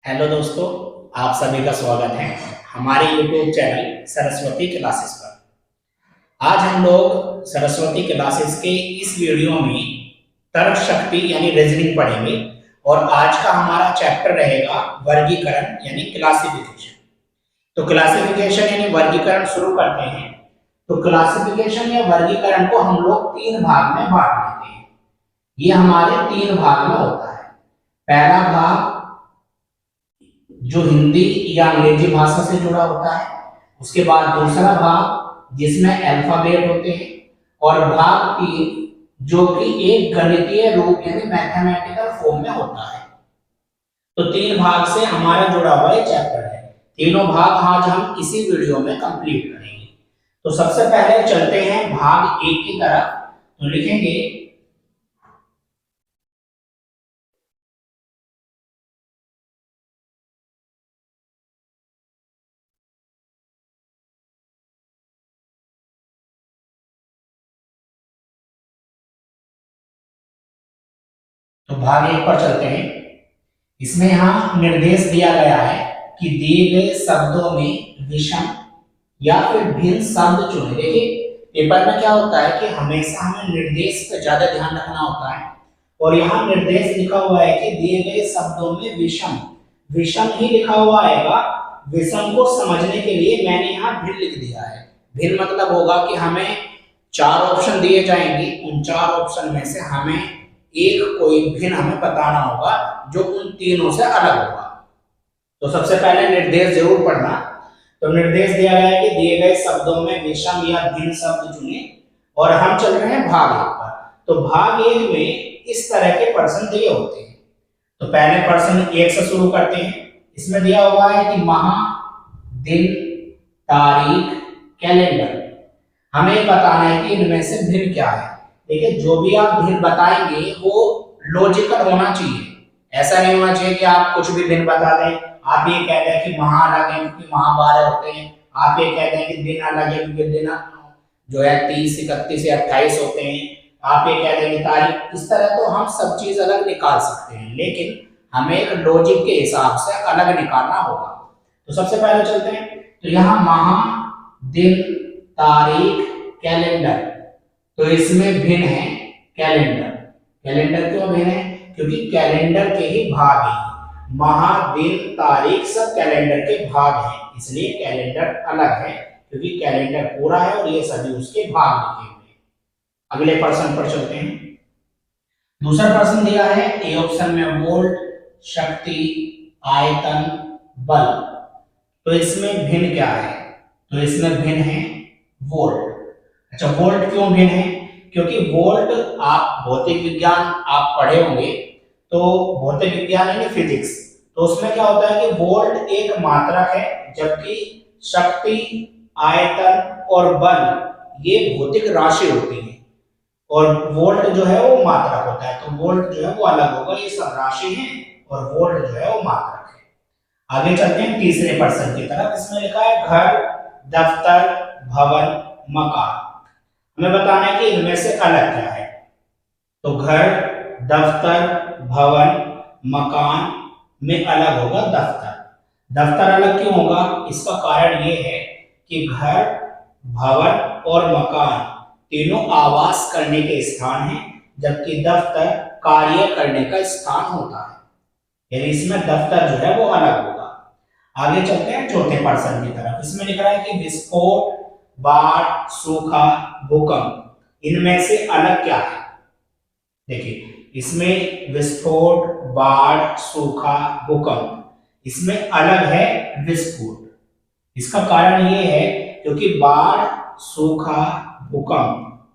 Hello दोस्तों, आप सभी का स्वागत है हमारे YouTube चैनल सरस्वती क्लासेस पर। आज हम लोग सरस्वती क्लासेस के इस वीडियो में तर्क शक्ति यानी रीजनिंग पढ़ेंगे और आज का हमारा चैप्टर रहेगा वर्गीकरण यानी क्लासिफिकेशन। तो क्लासिफिकेशन यानी वर्गीकरण शुरू करते हैं। तो क्लासिफिकेशन या वर्गीकरण को हम लोग तीन भाग में बांट लेते हैं। ये हमारे तीन भाग में होता है। पहला भाग जो हिंदी या अंग्रेजी भाषा से जुड़ा होता है, उसके बाद दूसरा भाग जिसमें अल्फाबेट होते हैं, और भाग तीन जो कि एक गणितीय रूप यानी मैथमेटिकल फॉर्म में होता है। तो तीन भाग से हमारा जुड़ा हुआ ये चैप्टर है। तीनों भाग आज हम इसी वीडियो में कंप्लीट करेंगे। तो सबसे पहले चलते हैं भाग एक की तरफ। तो लिखेंगे तो भाग एक पर चलते हैं। इसमें यहाँ निर्देश दिया गया है कि दिए गए शब्दों में विषम या फिर भिन्न शब्द चुने। देखिए पेपर में क्या होता है कि हमेशा हमें निर्देश पे ज्यादा ध्यान रखना होता है, और यहाँ निर्देश लिखा हुआ है कि दिए गए शब्दों में विषम विषम ही लिखा हुआ आएगा। विषम को समझने के लिए मैंने यहाँ भिन्न लिख दिया है। भिन्न मतलब होगा कि हमें चार ऑप्शन दिए जाएंगे, उन चार ऑप्शन में से हमें एक कोई भिन्न हमें बताना होगा जो उन तीनों से अलग होगा। तो सबसे पहले निर्देश जरूर पढ़ना। तो निर्देश दिया गया है कि दिए गए शब्दों में विषम या भिन्न शब्द चुने, और हम चल रहे हैं भाग एक पर। तो भाग एक में इस तरह के प्रश्न दिए होते हैं। तो पहले प्रश्न एक से शुरू करते हैं। इसमें दिया हुआ है कि माह, दिन, तारीख, कैलेंडर। हमें बताना है कि इनमें से भिन्न क्या है। देखिए जो भी आप भिन्न बताएंगे वो लॉजिकल होना चाहिए। ऐसा नहीं होना चाहिए कि आप कुछ भी भिन्न बता दें। आप ये कह दें कि माह अलग है क्योंकि माह 12 होते हैं। आप ये कह दें कि दिन अलग है क्योंकि दिन जो है 30, 31 या 28 होते हैं। आप ये कह दें कि तारीख। इस तरह तो हम सब चीज अलग निकाल सकते हैं, लेकिन हमें एक लॉजिक के हिसाब से अलग निकालना होगा। तो सबसे पहले चलते हैं। तो यहाँ माह, दिन, तारीख, कैलेंडर। तो इसमें भिन्न है कैलेंडर। कैलेंडर क्यों भिन्न है? क्योंकि कैलेंडर के ही भाग हैं। माह, दिन, तारीख सब कैलेंडर के भाग हैं, इसलिए कैलेंडर अलग है क्योंकि कैलेंडर पूरा है और ये सभी उसके भाग लिखे हुए हैं। अगले प्रश्न पर चलते हैं। दूसरा प्रश्न दिया है ए ऑप्शन में वोल्ट, शक्ति, आयतन, बल। तो इसमें भिन्न क्या है? तो इसमें भिन्न है वोल्ट। अच्छा, वोल्ट क्यों भिन्न है? क्योंकि वोल्ट आप भौतिक विज्ञान आप पढ़े होंगे। तो भौतिक विज्ञान यानी फिजिक्स, तो उसमें क्या होता है कि वोल्ट एक मात्रक है, जबकि शक्ति, आयतन और बल ये भौतिक राशि होती है, और वोल्ट जो है वो मात्रक होता है। तो वोल्ट जो है वो अलग होगा, ये सब राशि है, और वोल्ट जो है वो मात्रक है। आगे चलते हैं तीसरे प्रश्न की तरफ। इसमें लिखा है घर, दफ्तर, भवन, मकान। हमें बताना है कि इनमें से अलग क्या है। तो घर, दफ्तर, भवन, मकान में अलग होगा दफ्तर। दफ्तर अलग क्यों होगा? इसका कारण ये है कि घर, भवन और मकान तीनों आवास करने के स्थान हैं, जबकि दफ्तर कार्य करने का स्थान होता है। यानी इसमें दफ्तर जो है वो अलग होगा। आगे चलते हैं चौथे प्रश्न की तरफ। इसमें लिख रहा है कि विस्फोट, बाढ़, सूखा, भूकंप, इनमें से अलग क्या है? देखिए इसमें विस्फोट, बाढ़, सूखा, भूकंप, इसमें अलग है विस्फोट। इसका कारण ये है क्योंकि बाढ़, सूखा, भूकंप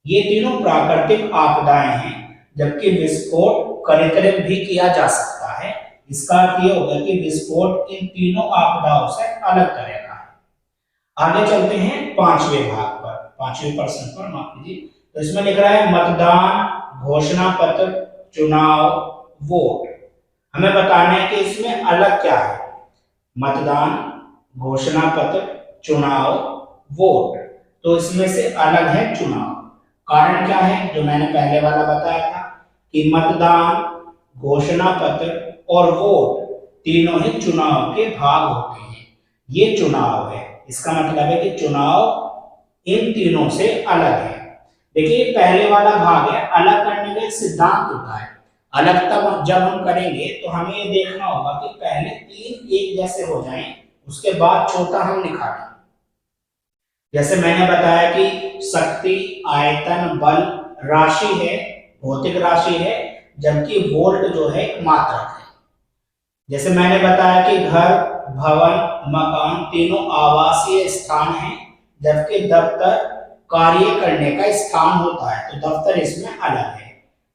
ये तीनों प्राकृतिक आपदाएं हैं, जबकि विस्फोट कृत्रिम भी किया जा सकता है। इसका अर्थ ये होगा कि विस्फोट इन तीनों आपदाओं से अलग तरह का है। आगे चलते हैं पांचवें भाग पर, पांचवें प्रश्न पर, माफ कीजिए। तो इसमें लिख रहा है मतदान, घोषणा पत्र, चुनाव, वोट। हमें बताना है कि इसमें अलग क्या है। मतदान, घोषणा पत्र, चुनाव, वोट। तो इसमें से अलग है चुनाव। कारण क्या है? जो मैंने पहले वाला बताया था कि मतदान, घोषणा पत्र और वोट तीनों ही चुनाव के भाग होते हैं। ये चुनाव है, इसका मतलब है कि चुनाव इन तीनों से अलग है। देखिए पहले वाला भाग है, अलग करने का एक सिद्धांत होता है। अलग तब जब हम करेंगे तो हमें ये देखना होगा कि पहले तीन एक जैसे हो जाएं, उसके बाद चौथा हम निकालें। जैसे मैंने बताया कि शक्ति, आयतन, बल राशि है, भौतिक राशि है, जबकि वोल्ट जो है मात्रक है। जैसे मैंने बताया कि घर, भवन, मकान तीनों आवासीय स्थान हैं, जबकि दफ्तर कार्य करने का स्थान होता है, तो दफ्तर इसमें अलग है।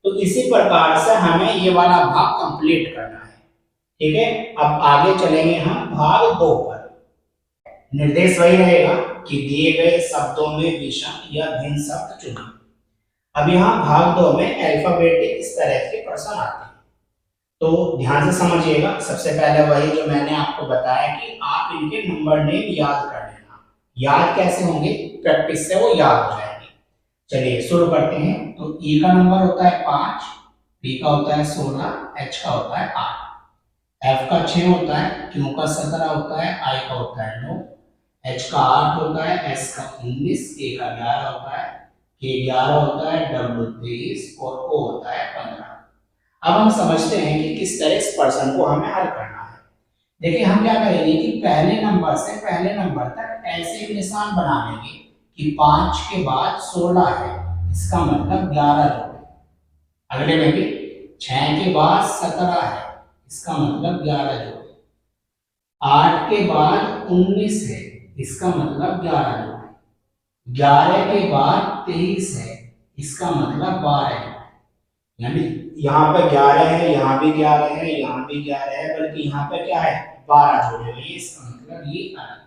तो इसी प्रकार से हमें ये वाला भाग कंप्लीट करना है। ठीक है, अब आगे चलेंगे हम भाग 2 पर। निर्देश वही रहेगा कि दिए गए शब्दों में विषम या भिन्न शब्द चुनें। अब यहाँ भाग 2 में अल्फाबेटिक इस तरह के प्रश्न आते हैं, तो ध्यान से समझिएगा। सबसे पहले वही जो मैंने आपको बताया कि आप इनके नंबर नेम याद कर लेना। याद कैसे होंगे? प्रैक्टिस से वो याद हो जाएंगे। चलिए शुरू करते हैं। तो ई का नंबर होता है 5, पी का होता है 16, एच का होता है 8, एफ का 6 होता है, क्यू का 17 होता है, आई का होता है 9, एच का 8 होता है, एस का 19, ए का 11 होता है, के 11 होता है, डब्ल्यू 23 और ओ होता है 15। अब हम समझते हैं कि किस तरह इस प्रश्न को हमें हल करना है। देखिए हम क्या करेंगे कि पहले नंबर से पहले नंबर तक ऐसे एक निशान बना लेंगे कि 5 के बाद 16 है, इसका मतलब 11 जोड़े। अगले में भी 6 के बाद 17 है, इसका मतलब 11 जोड़े। 8 के बाद 19 है, इसका मतलब 11 जोड़े। 11 के बाद 23 है, इसका मतलब 12 जोड़े। यानी यहाँ पे 11 है, यहाँ भी 11 है, यहाँ भी 11 है, बल्कि यहाँ पे क्या है 12 जोड़े हुए। इसका मतलब ये अलग है।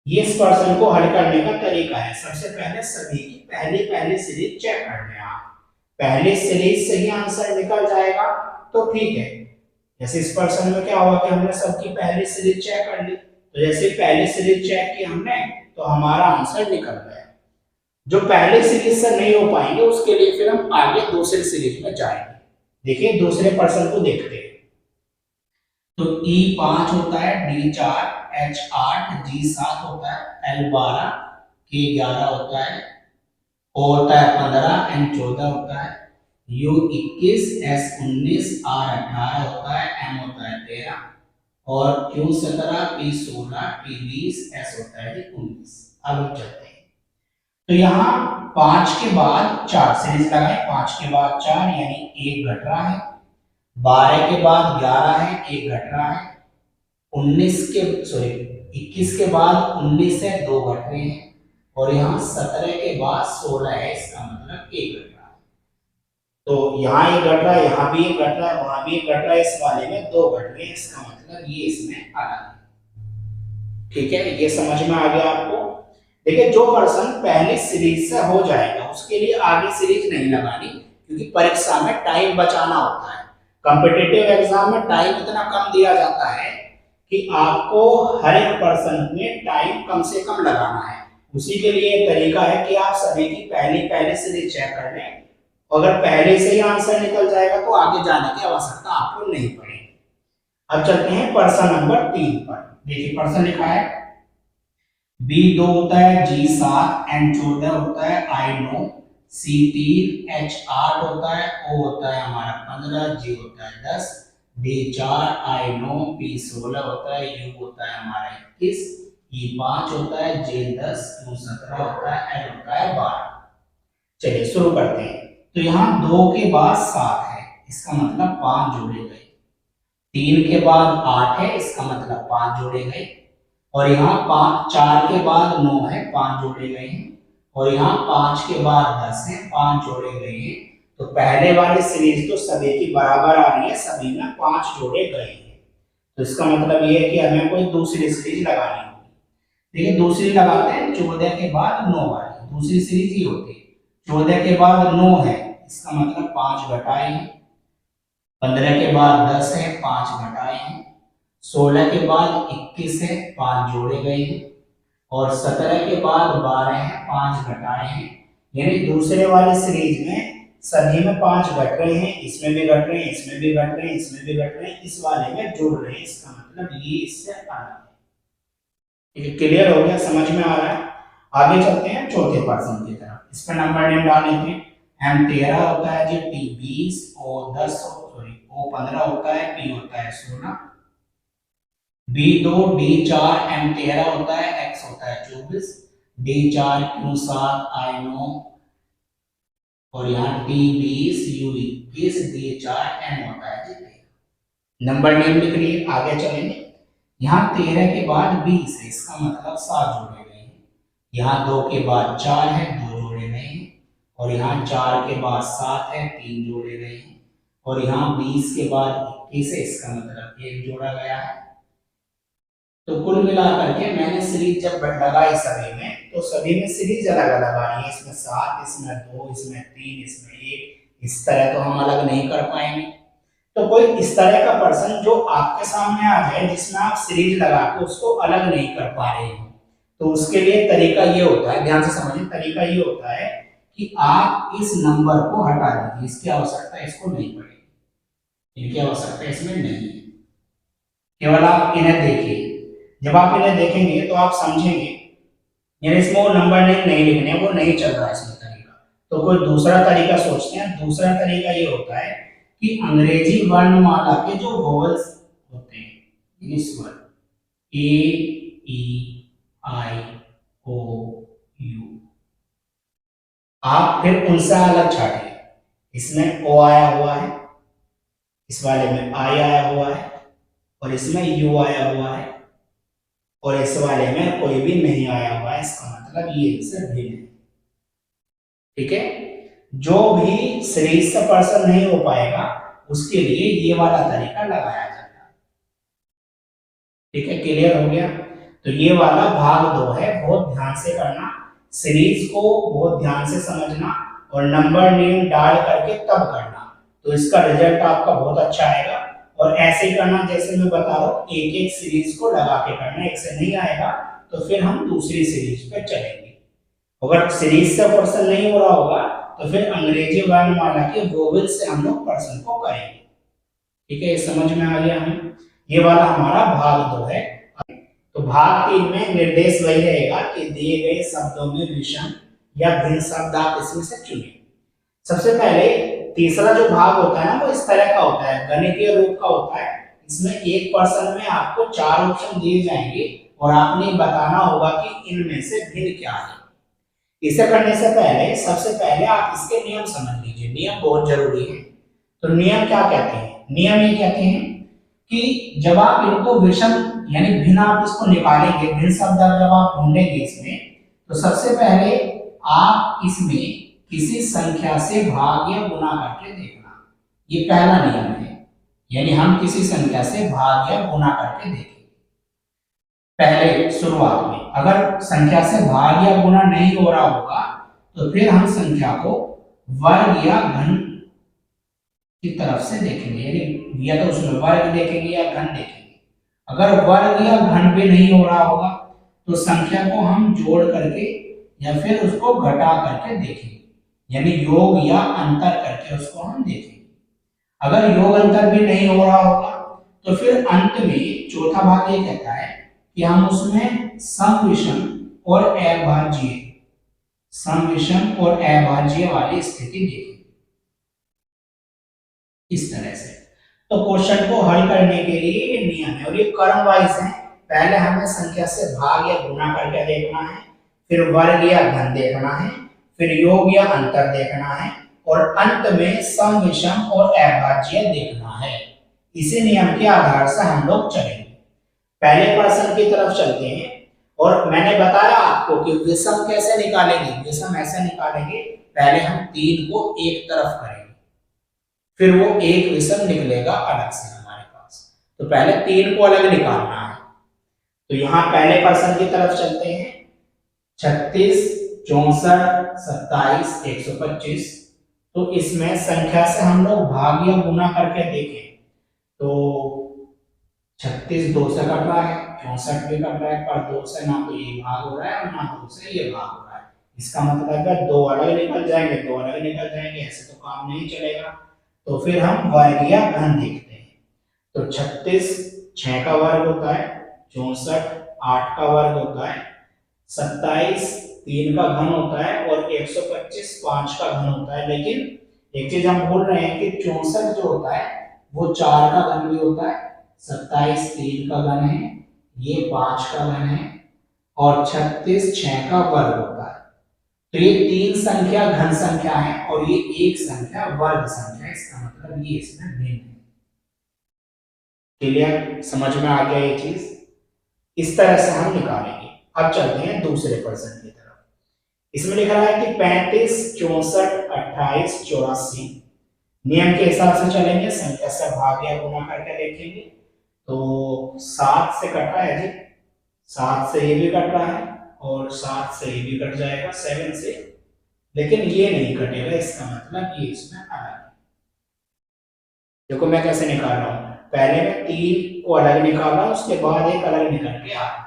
ये इस प्रश्न को हल करने का तरीका है। सबसे पहले सभी की पहली सीरीज चेक कर लें आप। पहली सीरीज से ही आंसर निकल जाएगा तो ठीक है। जैसे इस प्रश्न में क्या हुआ कि हमने सबकी पहली सीरीज चेक कर ली, तो जैसे पहली सीरीज चेक की हमने तो हमारा आंसर निकल गया। जो पहले सीरीज से नहीं हो पाएंगे उसके लिए फिर हम आगे दूसरी सीरीज में जाएंगे। देखिए दूसरे प्रश्न को देखते हैं। तो E 5 होता है, D 4, H 8, G 7 होता है, L 12, K 11 होता है, O होता है 15, N 14 होता है, U 21, S 19, R 18 होता है, M होता है 13 और Q 17, P 16, T 20, S होता है 19। अब हम चलते हैं। तो यहाँ 5 के बाद 4 सीरीज लगाए, 5 के बाद 4 यानी 1 घट रहा है, 12 के बाद 11 है, 1 घट रहा है, 21 के बाद 19 है, 2 घट रहे हैं और यहाँ 17 के बाद 16 है, इसका मतलब 1 घट रहा है। तो यहाँ 1 घट रहा है, यहाँ भी 1 घट रहा है, वहां भी 1 घट रहा है, इस वाले में 2 घट रहे हैं, इसका मतलब ये इसमें अलग है। ठीक है, ये समझ में आ गया आपको। देखिए जो पर्सन पहली सीरीज से हो जाएगा उसके लिए आगे सीरीज नहीं लगानी, क्योंकि परीक्षा में टाइम बचाना होता है। कॉम्पिटिटिव एग्जाम में टाइम इतना कम दिया जाता है कि आपको हर एक पर्सन में टाइम कम से कम लगाना है। उसी के लिए तरीका है कि आप सभी की पहली सीरीज चेक कर लें। अगर पहले से ही आंसर निकल जाएगा तो आगे जाने की आवश्यकता आपको नहीं पड़ेगी। अब चलते हैं प्रश्न नंबर 3 पर। देखिए प्रश्न लिखा है B 2 होता है, G 7, N 14 होता है, I 9, C 3, H 8 होता है, O होता है हमारा 15, G होता है 10, D 4, I 9, P 16 होता है, U होता है हमारा 21, E 5 होता है, J 10, Q 17 होता है, L होता है 12। चलिए शुरू करते हैं। तो यहाँ 2 के बाद 7 है, इसका मतलब 5 जोड़े गए। 3 के बाद 8 है, इसका मतलब 5 जोड़े गए और यहाँ 4 के बाद 9 है, 5 जोड़े गए हैं और यहाँ 5 के बाद 10 है, 5 जोड़े गए हैं। तो पहले वाली सीरीज तो सभी की बराबर आ रही है, सभी में 5 जोड़े गए हैं। तो इसका मतलब ये है कि हमें कोई दूसरी सीरीज लगानी होगी। देखिए दूसरी लगाते हैं 14 के बाद 9 वाली दूसरी सीरीज ही होती है। 14 के बाद 9 है, इसका मतलब 5 घटाए हैं। 15 के बाद 10 है, 5 घटाए हैं। 16 के बाद 21 है, 5 जोड़े गए हैं और 17 के बाद 12 है, 5 घटाए हैं। यानी दूसरे वाले सीरीज में सभी में 5 घट रहे हैं, इसमें भी घट रहे हैं, इसमें भी घट रहे हैं, इसमें भी घट रहे हैं, इस वाले में जुड़ रहे हैं, इसका मतलब ये इससे अलग है। क्लियर हो गया, समझ में आ रहा है। आगे चलते हैं चौथे पर्सन की तरफ। इस पर नंबर नेम डाल लेते हैं। एम 13 होता है जी, टी 20, ओ 10, सॉरी ओ 15 होता है, पी होता है 16, बी 2, डी 4, एम 13 होता है, एक्स होता है 24, डी 4, क्यू 7, आई 9 और यहाँ टी 20, यू 21, डी 4, एन होता है जी 13। नंबर नेम लिख लिए, आगे चलेंगे। यहाँ 13 के बाद 20 है, इसका मतलब 7 जोड़े गए हैं। यहाँ 2 के बाद 4 है, 2 जोड़े गए हैं। और यहाँ 4 के बाद 7 है, 3 जोड़े गए हैं। और यहाँ 20 के बाद 21 है, इसका मतलब 1 जोड़ा गया है। तो कुल मिलाकर के मैंने सीरीज जब लगाई सभी में, तो सभी में सीरीज अलग अलग आ रही है। इसमें 7, इसमें 2, इसमें 3, इसमें 1। इस तरह तो हम अलग नहीं कर पाएंगे। तो कोई इस तरह का पर्सन जो आपके सामने आ जाए जिसमें आप सीरीज लगा के उसको अलग नहीं कर पा रहे हो, तो उसके लिए तरीका ये होता है, ध्यान से समझिए, तरीका ये होता है कि आप इस नंबर को हटा दीजिए। इसकी आवश्यकता इसको नहीं पड़ेगी, इनकी आवश्यकता इसमें नहीं है। केवल आप इन्हें देखिए। जब आप इन्हें देखेंगे तो आप समझेंगे, यानी इसमें वो नंबर नहीं लिखने, वो नहीं चल रहा है इसमें तरीका। तो कोई दूसरा तरीका सोचते हैं। दूसरा तरीका ये होता है कि अंग्रेजी वर्णमाला के जो वोवेल्स होते हैं, English word A, E, I, O, U, आप फिर उनसे अलग छाटिए। इसमें ओ आया हुआ है, इस वाले में आई आया हुआ है, और इसमें यू आया हुआ है, और इस वाले में कोई भी नहीं आया हुआ है। इसका मतलब ये इनसे भिन्न है। ठीक है, जो भी सीरीज से पर्सन नहीं हो पाएगा उसके लिए ये वाला तरीका लगाया जाता है। ठीक है, क्लियर हो गया। तो ये वाला भाग 2 है, बहुत ध्यान से करना, सीरीज को बहुत ध्यान से समझना और नंबर नेम डाल करके तब करना, तो इसका रिजल्ट आपका बहुत अच्छा आएगा। और ऐसे करना जैसे मैं बता रहा हूँ, एक एक सीरीज को लगा के करना। एक से नहीं आएगा तो फिर हम दूसरी सीरीज पे चलेंगे। अगर सीरीज से पर्सन नहीं हो रहा होगा तो फिर अंग्रेजी वर्णमाला के वोवेल से हम लोग पर्सन को करेंगे। ठीक है, ये समझ में आ गया हमें। ये वाला हमारा भाग 2 है। तो भाग 3 में निर्देश वही रहेगा कि दिए गए शब्दों में विषम या भिन्न शब्द आप इसमें से चुनें। सबसे पहले तीसरा जो भाग होता है ना, वो इस तरह का होता है, गणितीय रूप का होता है। इसमें एक पर्सन में आपको 4 ऑप्शन दिए जाएंगे और आपने बताना होगा कि इनमें से भिन्न क्या है। इसे करने से पहले सबसे पहले आप इसके नियम समझ लीजिए। नियम बहुत जरूरी है। तो नियम क्या कहते हैं? नियम ये कहते हैं कि जब आप इनको विषम यानी भिन्न आप इसको निकालेंगे, भिन्न शब्द जब आप ढूंढेंगे इसमें, तो सबसे पहले आप इसमें किसी संख्या से भाग या गुना करके देखना। ये पहला नियम है, यानी हम किसी संख्या से भाग या गुना करके देखेंगे। पहले शुरुआत में अगर संख्या से भाग या गुना नहीं हो रहा होगा तो फिर हम संख्या को वर्ग या घन की तरफ से देखेंगे, यानी या तो उसमें वर्ग देखेंगे या घन देखेंगे। अगर वर्ग या घन भी नहीं हो रहा होगा तो संख्या को हम जोड़ करके या फिर उसको घटा करके देखेंगे, यानी योग या अंतर करके उसको हम देखेंगे। अगर योग अंतर भी नहीं हो रहा होगा तो फिर अंत में चौथा भाग ये कहता है कि हम उसमें सम विषम और अभाज्य वाली स्थिति देखेंगे। इस तरह से तो क्वेश्चन को हल करने के लिए ये नियम है और ये क्रम वाइज है। पहले हमें संख्या से भाग या गुणा करके देखना है, फिर वर्ग या घन देखना है, फिर योग या अंतर देखना है और अंत में सम विषम और अभाज्य देखना है। इसी नियम के आधार से हम लोग चलेंगे। पहले पर्सन की तरफ चलते हैं और मैंने बताया आपको कि विषम कैसे निकालेंगे। विषम ऐसे निकालेंगे, पहले हम 3 को एक तरफ करेंगे, फिर वो एक विषम निकलेगा अलग से हमारे पास। तो पहले 3 को अलग निकालना है। तो यहाँ पहले पर्सन की तरफ चलते हैं। 36, 64, 27, 125। तो इसमें संख्या से हम लोग भाग या गुना करके देखें तो 36 2 से कट रहा है, 64 भी कट रहा है, पर 2 से ना तो ये भाग हो रहा है और ना 2 से ये भाग हो रहा है। इसका मतलब है दो अलग निकल जाएंगे, दो अलग निकल जाएंगे, ऐसे तो काम नहीं चलेगा। तो फिर हम वर्ग या घन देखते हैं। तो 36 6 का वर्ग होता है, 64 8 का वर्ग होता है, 27 3 का घन होता है और 125 5 का घन होता है। लेकिन एक चीज हम बोल रहे हैं कि 64 जो होता है वो 4 का घन भी होता है, 27 3 का घन है, ये 5 का घन है और 36 6 का वर्ग होता है। तो ये तीन संख्या घन संख्या है और ये एक संख्या वर्ग संख्या है। इसका मतलब ये इसमें भिन्न है। क्लियर, समझ में आ गया ये चीज? इस तरह से हम निकालेंगे। अब चलते हैं दूसरे प्रश्न की तरफ। इसमें लिखा है कि 35 64 28 84 नियम के हिसाब से चलेंगे, संख्या से भाग या गुणा करके देखेंगे। तो 7 से कट रहा है जी, 7 से ये भी कट रहा है और 7 से ये भी कट जाएगा 7 से, लेकिन ये नहीं कटेगा। इसका मतलब ये इसमें अलग है। देखो मैं कैसे निकाल रहा हूं, पहले मैं 3 को अलग निकाल रहा हूं, उसके बाद एक अलग निकल के आ रहा है।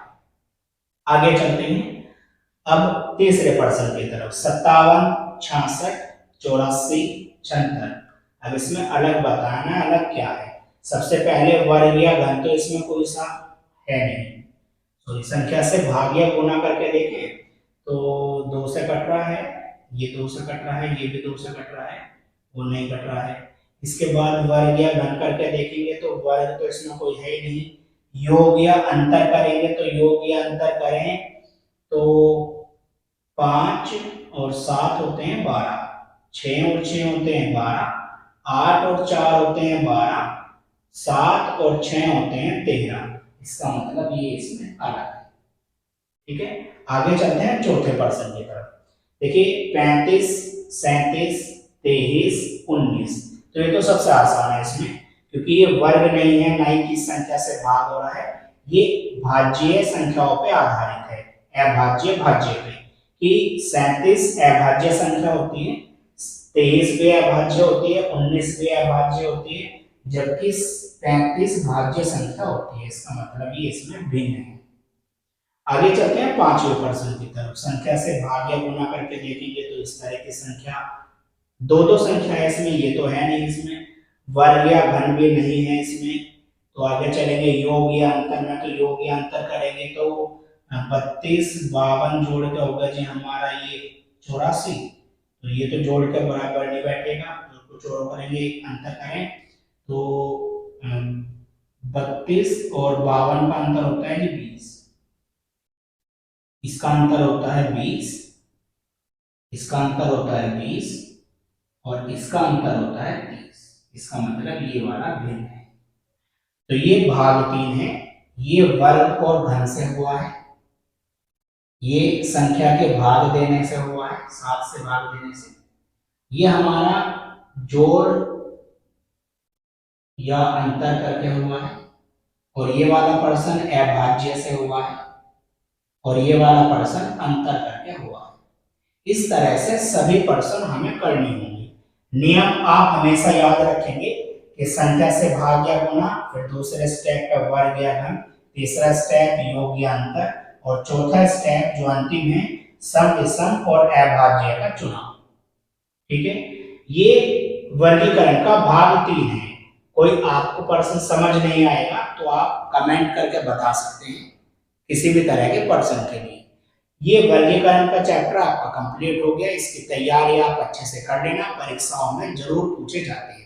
आगे चलते हैं अब तीसरे प्रश्न की तरफ। 57 66 84 76। अब इसमें अलग बताना, अलग क्या है। सबसे पहले वर्ग या घन, तो इसमें कोई सा है नहीं। तो इस संख्या से भाग या गुणा करके देखें तो 2 से कट रहा है, ये 2 से कट रहा है, ये भी 2 से कट रहा है, वो नहीं कट रहा है। इसके बाद वर्ग या घन करके देखेंगे तो वर्ग तो इसमें कोई है ही नहीं। योग या अंतर करेंगे तो योग या अंतर करें तो 5 और 7 होते हैं 12, 6 और 6 होते हैं 12, 8 और 4 होते हैं 12, 7 और 6 होते हैं 13। इसका मतलब ये इसमें अलग है। ठीक है, आगे चलते हैं चौथे प्रश्न की तरफ। देखिए 35 37 23 19। तो ये तो सबसे आसान है इसमें, क्योंकि ये वर्ग नहीं है, ना ही किस संख्या से भाग हो रहा है, ये भाज्य संख्याओं पे आधारित है, अभाज्य भाज्य पे। कि 37 अभाज्य संख्या होती है, 23 भी अभाज्य होती है, 19 भी अभाज्य होती है, जबकि 35 भाज्य संख्या होती है। इसका मतलब ये इसमें भिन्न है। आगे चलते हैं पांचवें प्रश्न की तरफ। संख्या से भाग या गुणा करके देखेंगे तो इस तरह की संख्या दो संख्या है इसमें, ये तो है नहीं इसमें, वर्ग या घन भी नहीं है इसमें। तो आगे चलेंगे योग या अंतर में, तो योग या अंतर करेंगे तो 32 52 जोड़ के होगा जी हमारा ये 84। तो ये तो जोड़ के बराबर नहीं बैठेगा, तो कुछ और करेंगे, अंतर करें तो 32 और 52 का अंतर होता है जी 20। इसका अंतर होता है 20, इसका अंतर होता है 20 और इसका अंतर होता है 30। इसका मतलब ये वाला भिन्न है। तो ये भाग 3 है, ये वर्ग और घन से हुआ है, ये संख्या के भाग देने से हुआ है, 7 से भाग देने से। ये हमारा जोड़ या अंतर करके हुआ है और ये वाला प्रश्न अभाज्य से हुआ है और ये वाला प्रश्न अंतर करके हुआ है। इस तरह से सभी प्रश्न हमें करने होंगे। नियम आप हमेशा याद रखेंगे कि संख्या से भाग या गुणा, फिर दूसरे स्टेप पे वर्ग या घन, तीसरा स्टेप योग या अंतर और चौथा स्टेप जो अंतिम है सम विषम और अभाज्य का चुनाव। ठीक है, ये वर्गीकरण का भाग 3 है। कोई आपको प्रश्न समझ नहीं आएगा तो आप कमेंट करके बता सकते हैं किसी भी तरह के प्रश्न के लिए। ये वर्गीकरण का चैप्टर आपका कंप्लीट हो गया। इसकी तैयारी आप अच्छे से कर लेना, परीक्षाओं में जरूर पूछे जाते हैं।